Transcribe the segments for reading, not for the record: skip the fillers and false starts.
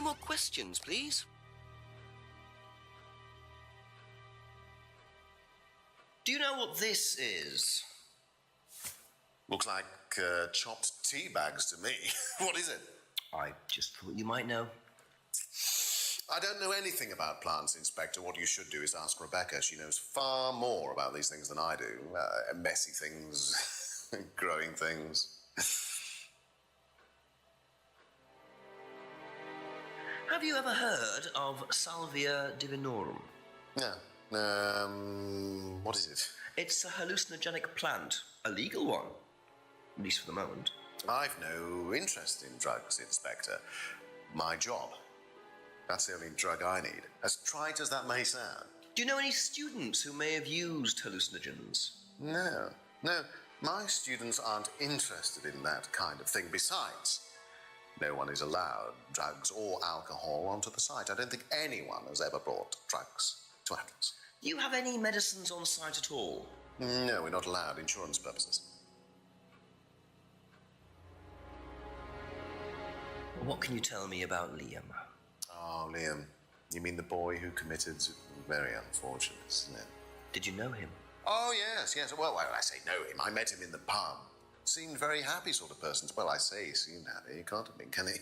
few more questions, please. Do you know what this is? Looks like chopped tea bags to me. What is it? I just thought you might know. I don't know anything about plants, Inspector. What you should do is ask Rebecca. She knows far more about these things than I do. Messy things, growing things. Have you ever heard of Salvia divinorum? No. What is it? It's a hallucinogenic plant, a legal one, at least for the moment. I've no interest in drugs, Inspector. My job. That's the only drug I need, as trite as that may sound. Do you know any students who may have used hallucinogens? No. My students aren't interested in that kind of thing. Besides, no one is allowed drugs or alcohol onto the site. I don't think anyone has ever brought drugs to Atlas. Do you have any medicines on site at all? No, we're not allowed, insurance purposes. What can you tell me about Liam? Oh, Liam. You mean the boy who committed... Very unfortunate, isn't it? Did you know him? Oh, yes. Well, I say know him. I met him in the pub. Seemed very happy sort of person. Well, I say he seemed happy. He can't have been, can he?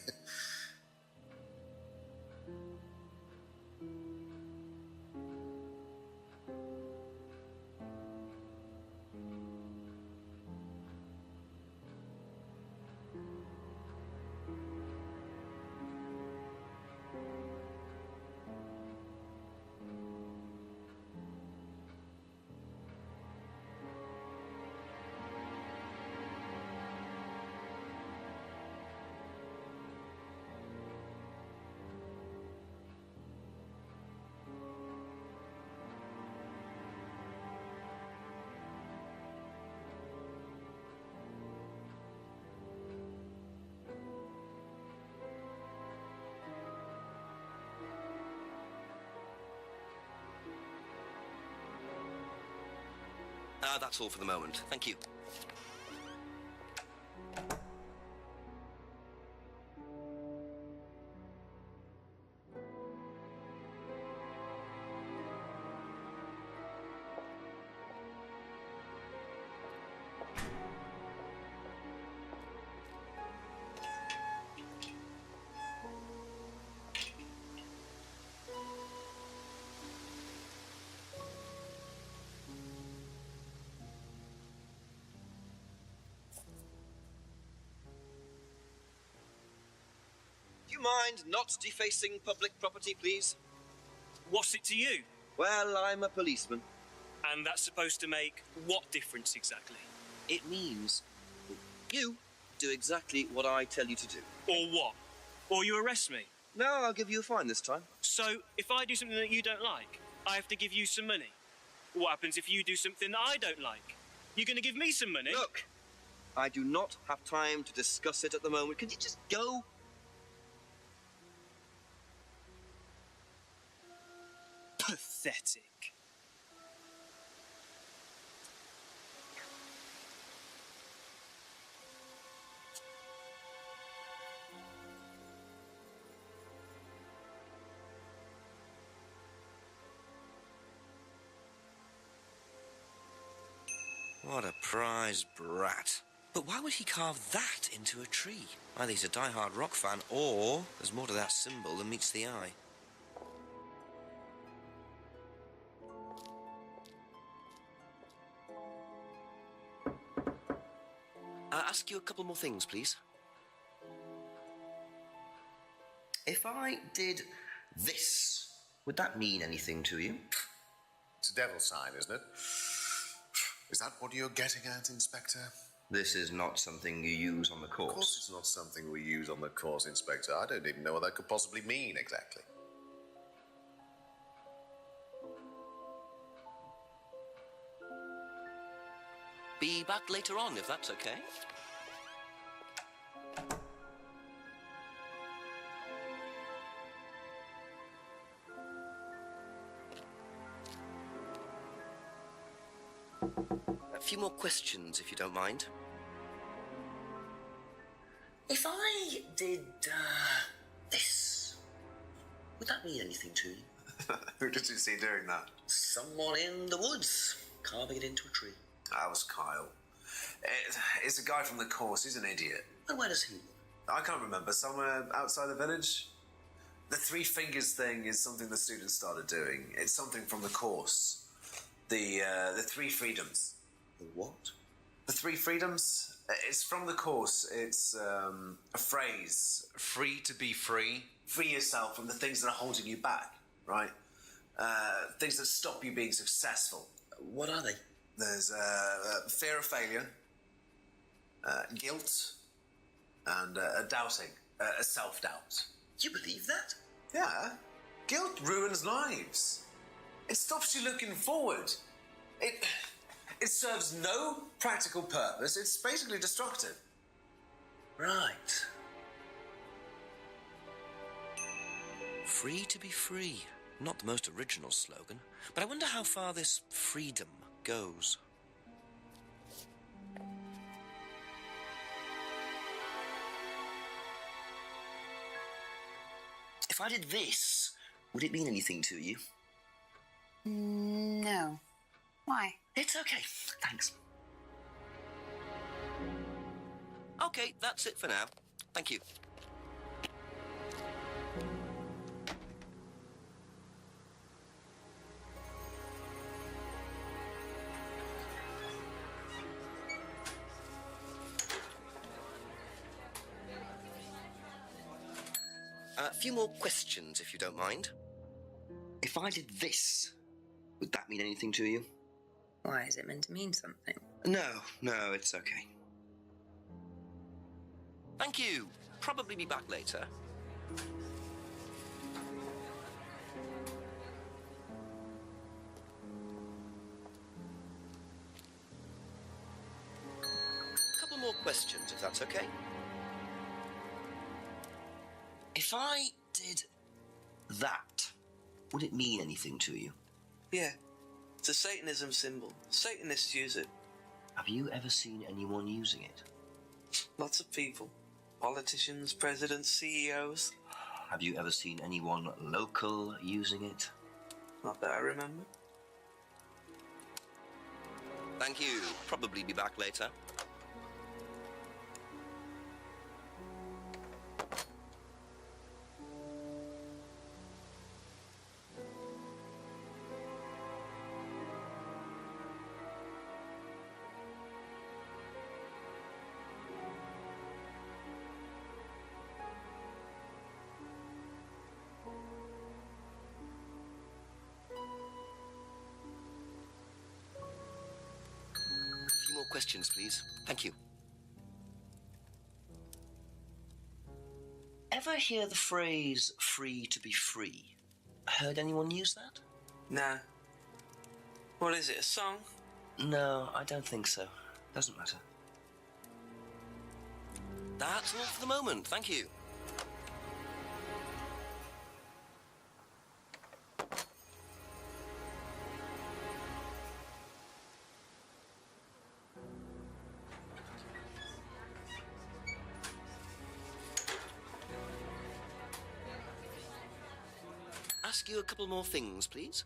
That's all for the moment. Thank you. Do you mind not defacing public property, please? What's it to you? Well, I'm a policeman. And that's supposed to make what difference exactly? It means you do exactly what I tell you to do. Or what? Or you arrest me? No, I'll give you a fine this time. So, if I do something that you don't like, I have to give you some money? What happens if you do something that I don't like? You're going to give me some money? Look, I do not have time to discuss it at the moment. Can you just go? Pathetic. What a prize brat. But why would he carve that into a tree? Either he's a die-hard rock fan, or there's more to that symbol than meets the eye. I'll ask you a couple more things, please. If I did this, would that mean anything to you? It's a devil's sign, isn't it? Is that what you're getting at, Inspector? This is not something you use on the course. Of course it's not something we use on the course, Inspector. I don't even know what that could possibly mean exactly. Be back later on, if that's okay. A few more questions, if you don't mind. If I did this, Would that mean anything to you? Who did you see doing that? Someone in the woods, carving it into a tree. That was Kyle. It's a guy from the course. He's an idiot. And where does he live? I can't remember. Somewhere outside the village? The three fingers thing is something the students started doing. It's something from the course. The three freedoms. The what? The three freedoms? It's from the course. It's a phrase. Free to be free. Free yourself from the things that are holding you back, right? Things that stop you being successful. What are they? There's fear of failure, guilt, and doubting, self-doubt. You believe that? Yeah. Guilt ruins lives. It stops you looking forward. It serves no practical purpose. It's basically destructive. Right. Free to be free. Not the most original slogan, but I wonder how far this freedom goes. If I did this, would it mean anything to you? No. Why? It's okay, thanks. Okay, that's it for now. Thank you. A few more questions, if you don't mind. If I did this, would that mean anything to you? Why is it meant to mean something? No, it's okay. Thank you. Probably be back later. A couple more questions, if that's okay. If I did that, would it mean anything to you? Yeah, it's a Satanism symbol. Satanists use it. Have you ever seen anyone using it? Lots of people. Politicians, presidents, CEOs. Have you ever seen anyone local using it? Not that I remember. Thank you. Probably be back later. More questions, please. Thank you. Ever hear the phrase free to be free? Heard anyone use that? Nah. What is it, a song? No, I don't think so. Doesn't matter. That's all for the moment. Thank you. Ask you a couple more things, please.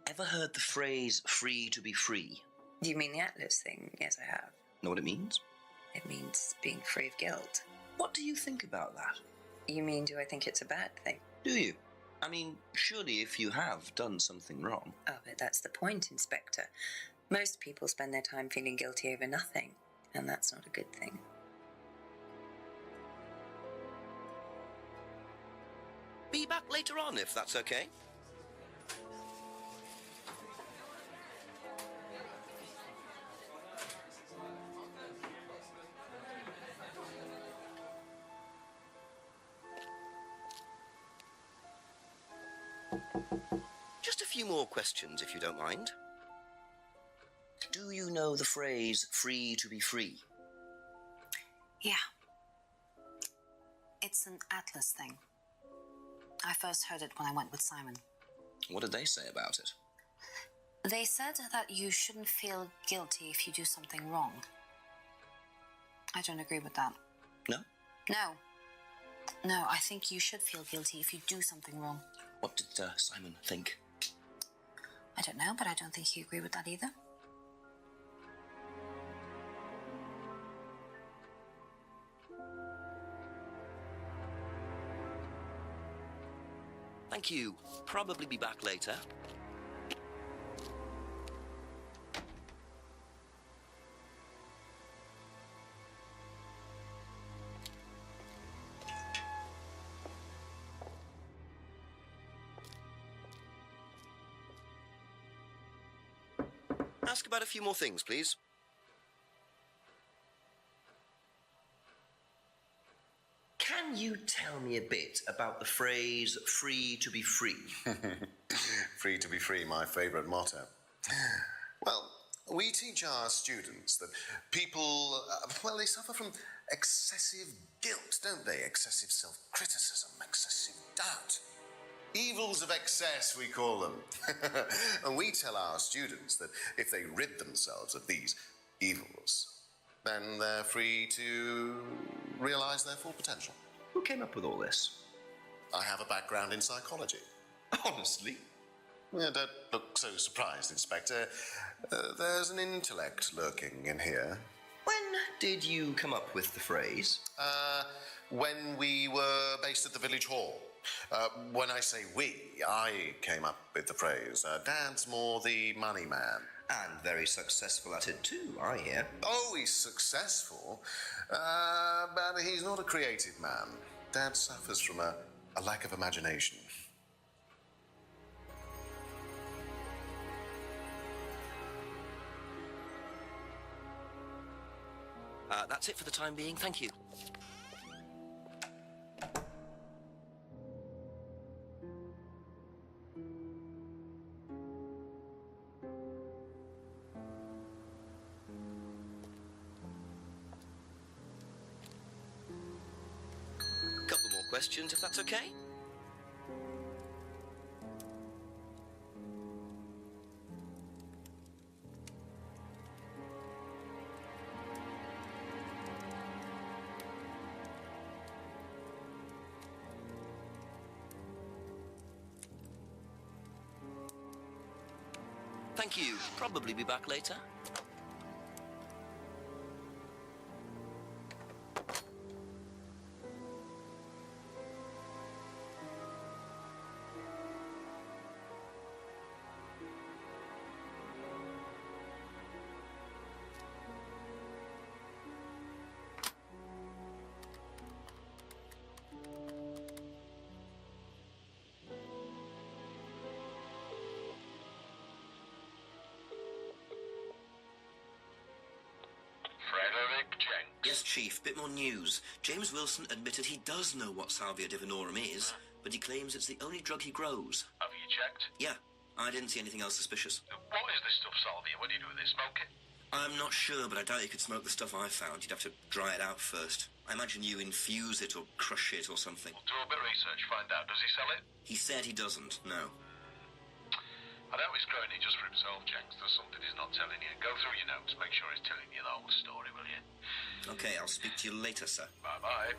Ever heard the phrase free to be free? Do you mean the Atlas thing? Yes, I have. Know what it means? It means being free of guilt. What do you think about that? You mean, do I think it's a bad thing? Do you? I mean, surely if you have done something wrong. Oh, but that's the point, Inspector. Most people spend their time feeling guilty over nothing, and that's not a good thing. Be back later on, if that's okay. Just a few more questions, if you don't mind. Do you know the phrase free to be free? Yeah. It's an Atlas thing. I first heard it when I went with Simon. What did they say about it? They said that you shouldn't feel guilty if you do something wrong. I don't agree with that. No? No. No, I think you should feel guilty if you do something wrong. What did Simon think? I don't know, but I don't think he agreed with that either. Thank you. Probably be back later. Ask about a few more things, please. Can you tell me a bit about the phrase free to be free? Free to be free, my favourite motto. Well, we teach our students that people, well, they suffer from excessive guilt, don't they? Excessive self-criticism, excessive doubt. Evils of excess, we call them. And we tell our students that if they rid themselves of these evils, then they're free to realise their full potential. Who came up with all this? I have a background in psychology. Honestly? Yeah, don't look so surprised, Inspector. There's an intellect lurking in here. When did you come up with the phrase? When we were based at the village hall. When I say we, I came up with the phrase. Dad's more the money man. And very successful at it too, I hear. Oh, he's successful, but he's not a creative man. Dad suffers from a lack of imagination. That's it for the time being, thank you. Couple more questions, if that's okay? Thank you. Probably be back later. Yes, Chief, bit more news. James Wilson admitted he does know what Salvia divinorum is, but he claims it's the only drug he grows. Have you checked? Yeah, I didn't see anything else suspicious. What is this stuff, Salvia? What do you do with it? Smoke it? I'm not sure, but I doubt you could smoke the stuff I found. You'd have to dry it out first. I imagine you infuse it or crush it or something. We'll do a bit of research, find out. Does he sell it? He said he doesn't, no. I know he's growing it just for himself, Jenks. There's something he's not telling you. Go through your notes, make sure he's telling you the whole story, will you? Okay, I'll speak to you later, sir. Bye-bye.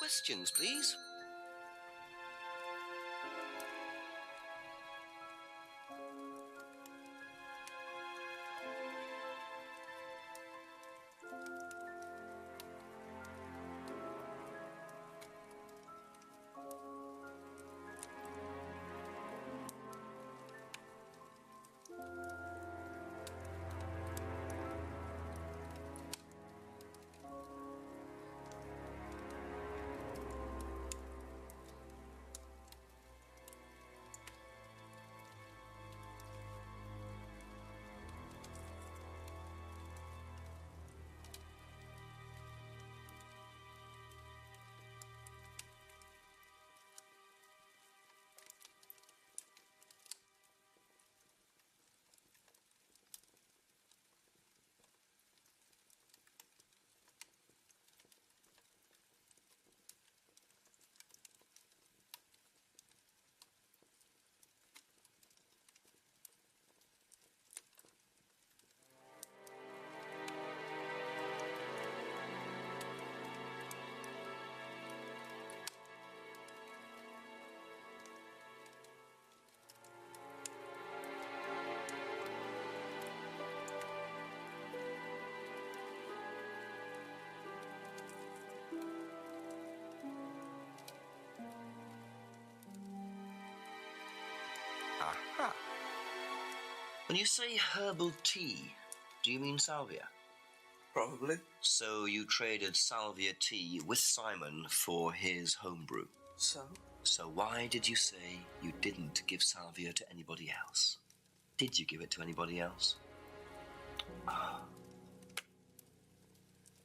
questions, please. Aha. When you say herbal tea, do you mean salvia? Probably. So you traded salvia tea with Simon for his homebrew. So? So why did you say you didn't give salvia to anybody else? Did you give it to anybody else?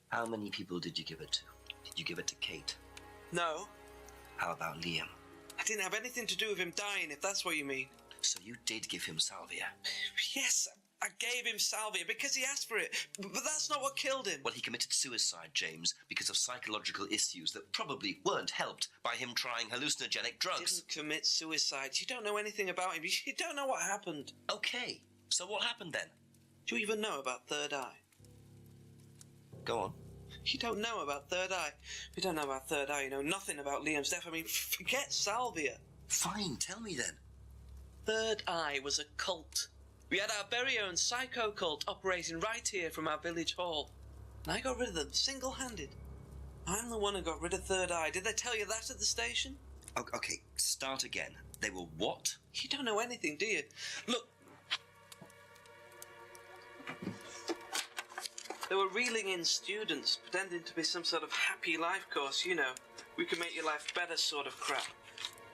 How many people did you give it to? Did you give it to Kate? No. How about Liam? I didn't have anything to do with him dying, if that's what you mean. So you did give him salvia? Yes, I gave him salvia because he asked for it, but that's not what killed him. Well, he committed suicide, James, because of psychological issues that probably weren't helped by him trying hallucinogenic drugs. Didn't commit suicide. You don't know anything about him. You don't know what happened. Okay, so what happened then? Do you even know about Third Eye? Go on. You don't know about Third Eye. You don't know about Third Eye. You know nothing about Liam's death. I mean, forget salvia. Fine, tell me then. Third Eye was a cult. We had our very own psycho cult operating right here from our village hall. And I got rid of them single-handed. I'm the one who got rid of Third Eye. Did they tell you that at the station? Okay, start again. They were what? You don't know anything, do you? Look. They were reeling in students, pretending to be some sort of happy life course, you know. We can make your life better sort of crap.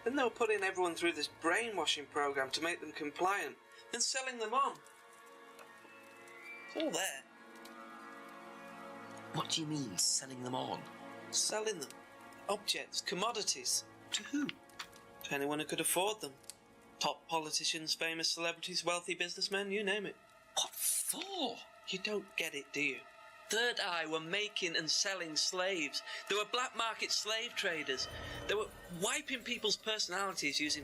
Then they were putting everyone through this brainwashing program to make them compliant, then selling them on. It's all there. What do you mean, selling them on? Selling them. Objects, commodities. To who? To anyone who could afford them. Top politicians, famous celebrities, wealthy businessmen, you name it. What for? You don't get it, do you? Third Eye were making and selling slaves. They were black market slave traders. They were wiping people's personalities using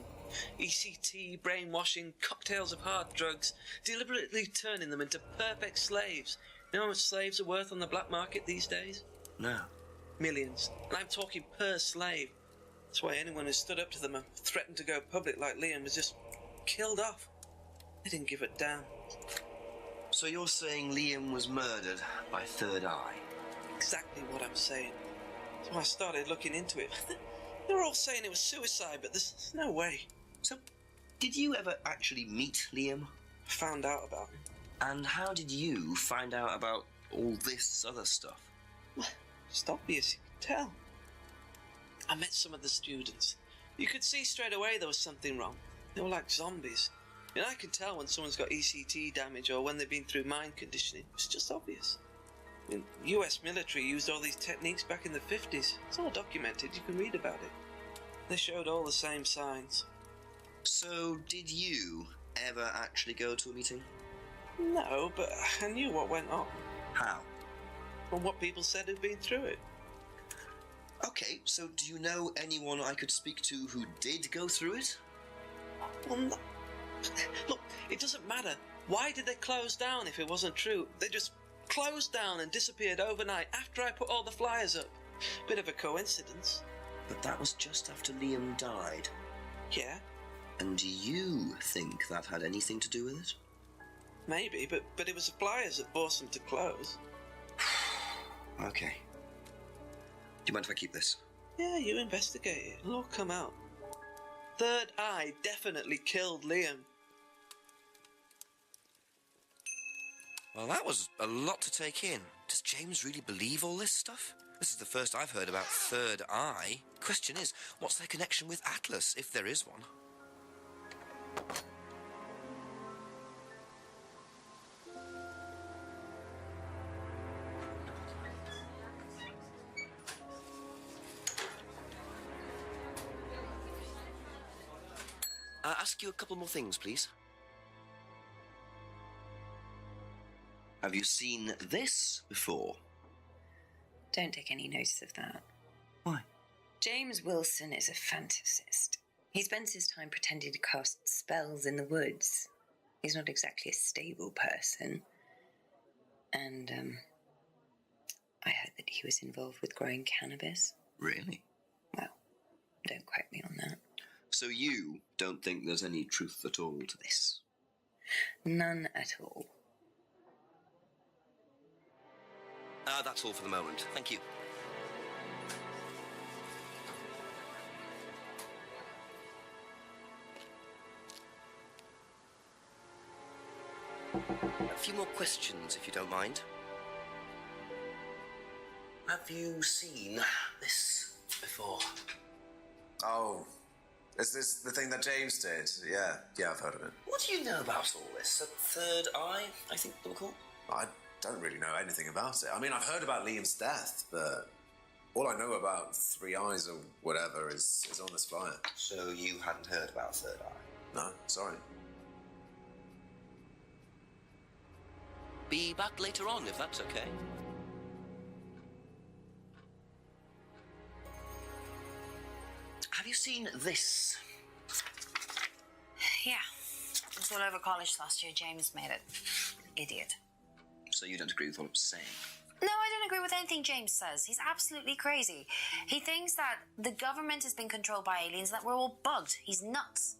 ECT, brainwashing, cocktails of hard drugs, deliberately turning them into perfect slaves. You know how much slaves are worth on the black market these days? No. Millions. And I'm talking per slave. That's why anyone who stood up to them and threatened to go public like Liam was just killed off. They didn't give a damn. So you're saying Liam was murdered by Third Eye? Exactly what I'm saying. So I started looking into it. They were all saying it was suicide, but there's no way. So, did you ever actually meet Liam? I found out about him. And how did you find out about all this other stuff? Well, it's obvious, you can tell. I met some of the students. You could see straight away there was something wrong. They were like zombies. And I can tell when someone's got ECT damage or when they've been through mind conditioning. It's just obvious. I mean, US military used all these techniques back in the 50s. It's all documented. You can read about it. They showed all the same signs. So, did you ever actually go to a meeting? No, but I knew what went on. How? From what people said who'd been through it. Okay, so do you know anyone I could speak to who did go through it? Well, no. Look, it doesn't matter. Why did they close down if it wasn't true? They just closed down and disappeared overnight after I put all the flyers up. Bit of a coincidence. But that was just after Liam died. Yeah, And you think that had anything to do with it? maybe, but it was the flyers that forced them to close. Okay. Do you mind if I keep this? Yeah, you investigate it. It'll all come out. Third Eye definitely killed Liam. Well, that was a lot to take in. Does James really believe all this stuff? This is the first I've heard about Third Eye. Question is, what's their connection with Atlas, if there is one? Ask you a couple more things, please. Have you seen this before? Don't take any notice of that. Why? James Wilson is a fantasist. He spends his time pretending to cast spells in the woods. He's not exactly a stable person. And, I heard that he was involved with growing cannabis. Really? Well, don't quote me on that. So you don't think there's any truth at all to this? None at all. That's all for the moment. Thank you. A few more questions, if you don't mind. Have you seen this before? Oh, is this the thing that James did? Yeah, I've heard of it. What do you know about all this? A third eye, I think they were called? I don't really know anything about it. I mean, I've heard about Liam's death, but all I know about Three Eyes or whatever is on this flyer. So you hadn't heard about Third Eye? No, sorry. Be back later on, if that's okay. Have you seen this? Yeah. It was all over college last year. James made it. Idiot. So you don't agree with what I'm saying? No, I don't agree with anything James says. He's absolutely crazy. He thinks that the government has been controlled by aliens, that we're all bugged. He's nuts.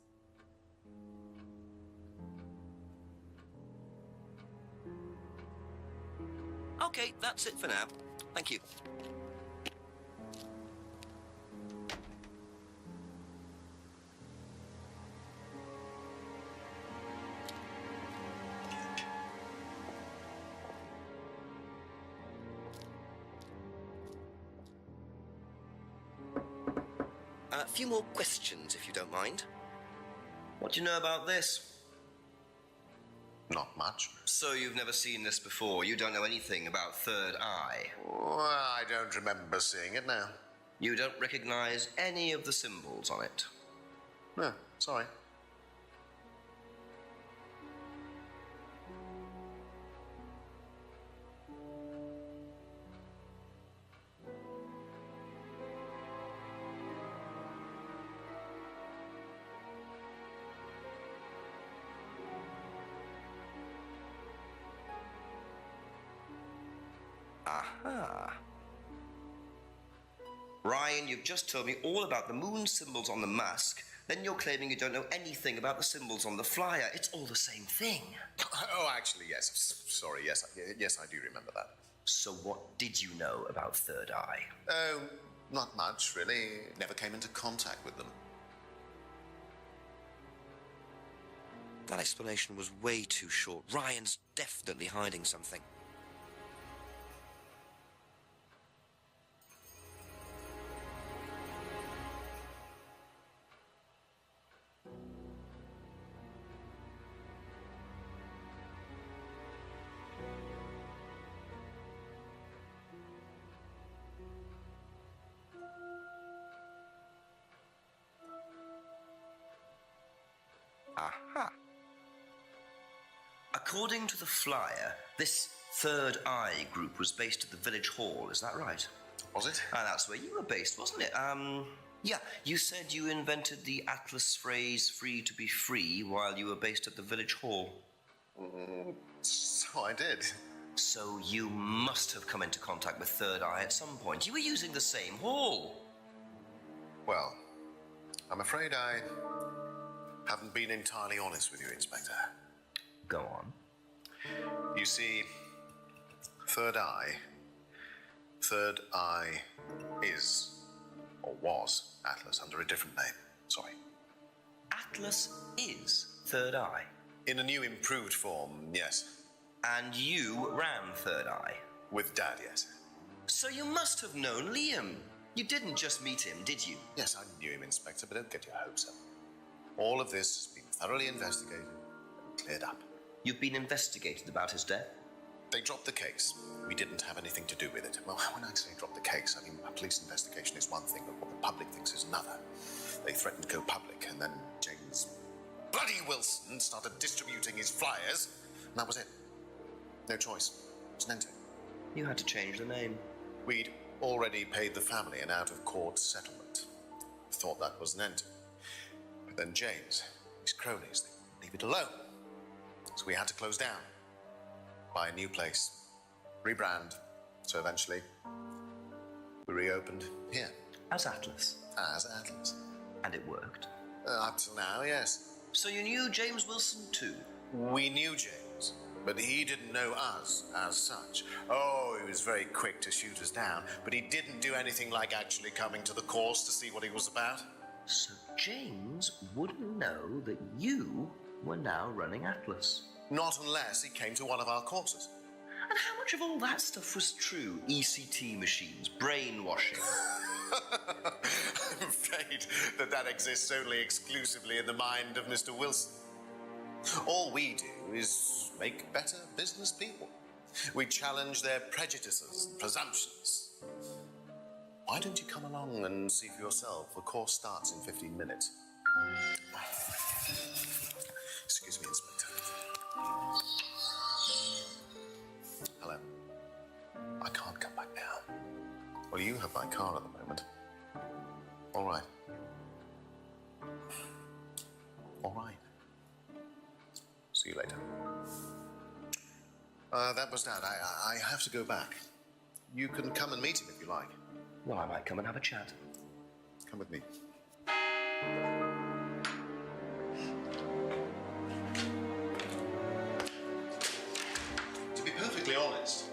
Okay, that's it for now. Thank you. A few more questions, if you don't mind. What do you know about this? Not much. So you've never seen this before? You don't know anything about Third Eye? Well, I don't remember seeing it now. You don't recognize any of the symbols on it? No, sorry. Aha. Ryan, you've just told me all about the moon symbols on the mask. Then you're claiming you don't know anything about the symbols on the flyer. It's all the same thing. Oh, actually, yes. Sorry, yes, I do remember that. So what did you know about Third Eye? Oh, not much, really. Never came into contact with them. That explanation was way too short. Ryan's definitely hiding something. Aha. According to the flyer, this Third Eye group was based at the village hall, is that right? Was it? And that's where you were based, wasn't it? Yeah, you said you invented the Atlas phrase free to be free while you were based at the village hall. So I did. So you must have come into contact with Third Eye at some point. You were using the same hall. Well, I'm afraid I haven't been entirely honest with you, Inspector. Go on. You see, Third Eye is, or was, Atlas under a different name. Sorry. Atlas is Third Eye. In a new improved form, yes. And you ran Third Eye. With Dad, yes. So you must have known Liam. You didn't just meet him, did you? Yes, I knew him, Inspector, but don't get your hopes up. All of this has been thoroughly investigated and cleared up. You've been investigated about his death? They dropped the case. We didn't have anything to do with it. Well, when I say drop the case, I mean a police investigation is one thing, but what the public thinks is another. They threatened to go public, and then James bloody Wilson started distributing his flyers, and that was it. No choice. It was an end to it. You had to change the name. We'd already paid the family an out-of-court settlement. Thought that was an end to it. But then James, his cronies, they wouldn't leave it alone. So we had to close down, buy a new place, rebrand. So eventually, we reopened here. As Atlas. As Atlas. And it worked. Up till now, yes. So you knew James Wilson too? We knew James, but he didn't know us as such. Oh, he was very quick to shoot us down, but he didn't do anything like actually coming to the course to see what he was about. So James wouldn't know that you were now running Atlas? Not unless he came to one of our courses. And how much of all that stuff was true? ECT machines, brainwashing? I'm afraid that exists only exclusively in the mind of Mr. Wilson. All we do is make better business people. We challenge their prejudices and presumptions. Why don't you come along and see for yourself? The course starts in 15 minutes. Excuse me, Inspector. Hello. I can't come back now. Well, you have my car at the moment. All right. All right. See you later. That was Dad. I have to go back. You can come and meet him if you like. Well, I might come and have a chat. Come with me. To be perfectly honest,